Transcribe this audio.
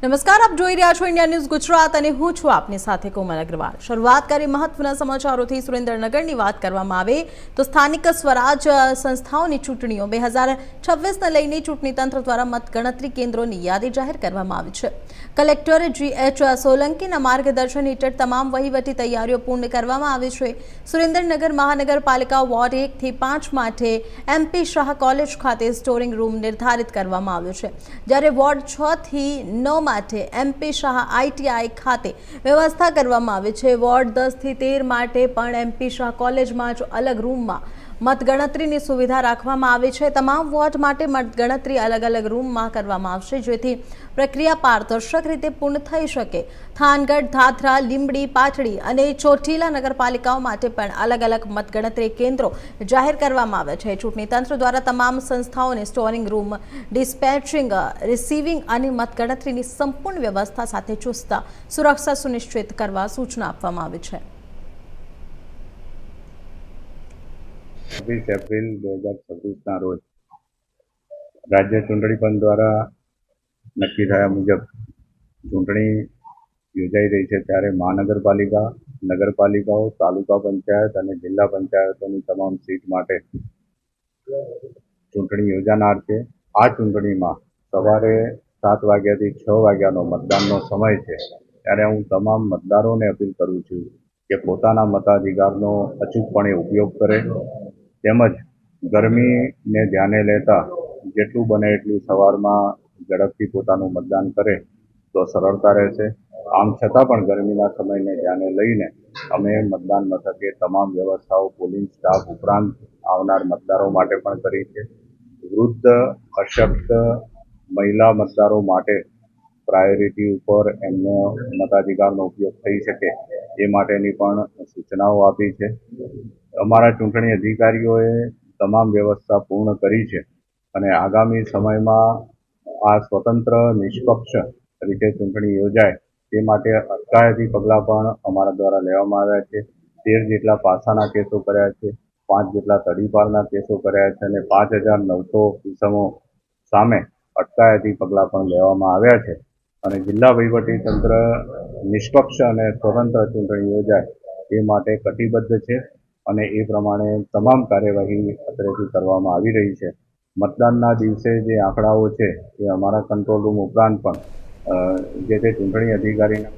નમસ્કાર, આપ જોઈ રહ્યા છો ઇન્ડિયા ન્યૂઝ ગુજરાત અને હું છું આપની સાથે કોમલ અગ્રવાલ। શરૂઆત કરી મહત્વના સમાચારોથી। સુરેન્દ્રનગરની વાત કરવામાં આવે તો સ્થાનિક સ્વરાજ સંસ્થાઓની ચૂંટણીઓ 2026ને લઈને ચૂંટણી તંત્ર દ્વારા મતગણતરી કેન્દ્રોની યાદી જાહેર કરવામાં આવી છે। કલેક્ટર GH સોલંકીના માર્ગદર્શન હેઠળ તમામ વહીવટી તૈયારીઓ પૂર્ણ કરવામાં આવી છે। સુરેન્દ્રનગર મહાનગરપાલિકા વોર્ડ 1 થી 5 માટે MP શાહ કોલેજ ખાતે સ્ટોરિંગ રૂમ નિર્ધારિત કરવામાં આવ્યો છે, જ્યારે વોર્ડ 6 થી 9 માટે MP શાહ ITI ખાતે વ્યવસ્થા કરવામાં આવી છે। વોર્ડ 10 થી 13 માટે પણ MP શાહ કોલેજમાં જ અલગ રૂમમાં મતગણતરીની સુવિધા રાખવામાં આવી છે। તમામ વોર્ડ માટે મતગણતરી અલગ અલગ રૂમમાં કરવામાં આવશે, જેથી પ્રક્રિયા પારદર્શક રીતે પૂર્ણ થઈ શકે। થાનગઢ, ધાથરા, લીંબડી, પાટડી અને ચોટીલા નગરપાલિકાઓ માટે પણ અલગ અલગ મતગણતરી કેન્દ્રો જાહેર કરવામાં આવ્યા છે। ચૂંટણી તંત્ર દ્વારા તમામ સંસ્થાઓને સ્ટોરિંગ રૂમ, ડિસ્પેચિંગ, રિસીવિંગ અને મતગણતરીની સંપૂર્ણ વ્યવસ્થા સાથે ચુસ્ત સુરક્ષા સુનિશ્ચિત કરવા સૂચના આપવામાં આવી છે। 26 એપ્રિલ 2026ના રોજ રાજ્ય ચૂંટણી પંચ દ્વારા નક્કી થયા મુજબ ચૂંટણી યોજાઈ રહી છે, ત્યારે મહાનગરપાલિકા, નગરપાલિકાઓ, તાલુકા પંચાયત અને જિલ્લા પંચાયતોની તમામ સીટ માટે ચૂંટણી યોજાનાર છે। આ ચૂંટણીમાં સવારે 7 વાગ્યાથી 6 વાગ્યાનો મતદાનનો સમય છે, ત્યારે હું તમામ મતદારોને અપીલ કરું છું કે પોતાના મતાધિકારનો અચૂકપણે ઉપયોગ કરે, તેમજ ગરમીને ધ્યાને લેતા જેટલું બને એટલું સવારમાં ઝડપથી પોતાનું મતદાન કરે તો સરળતા રહેશે। આમ છતાં પણ ગરમીના સમયને ધ્યાને લઈને અમે મતદાન મથકે તમામ વ્યવસ્થાઓ પોલિંગ સ્ટાફ ઉપરાંત આવનાર મતદારો માટે પણ કરી છે। વૃદ્ધ, અશક્ત, મહિલા મતદારો માટે પ્રાયોરિટી ઉપર એમનો મતાધિકારનો ઉપયોગ થઈ શકે એ માટેની પણ સૂચનાઓ આપી છે। અમારા ચૂંટણી અધિકારીઓએ તમામ વ્યવસ્થા પૂર્ણ કરી છે અને આગામી સમયમાં આ સ્વતંત્ર, નિષ્પક્ષ રીતે ચૂંટણી યોજાય તે માટે અટકાયતી પગલાં પણ અમારા દ્વારા લેવામાં આવ્યા છે। 13 જેટલા પાસાના કેસો કર્યા છે, 5 જેટલા તડીપારના કેસો કર્યા છે અને 5,900 ઇસમો સામે અટકાયતી પગલાં પણ લેવામાં આવ્યા છે અને જિલ્લા વહીવટી તંત્ર નિષ્પક્ષ અને સ્વતંત્ર ચૂંટણી યોજાય એ માટે કટિબદ્ધ છે અને એ પ્રમાણે તમામ કાર્યવાહી અત્રેથી કરવામાં આવી રહી છે। મતદાનના દિવસે જે આંકડાઓ છે એ અમારા કંટ્રોલ રૂમ ઉપરાંત પણ જે તે ચૂંટણી અધિકારીના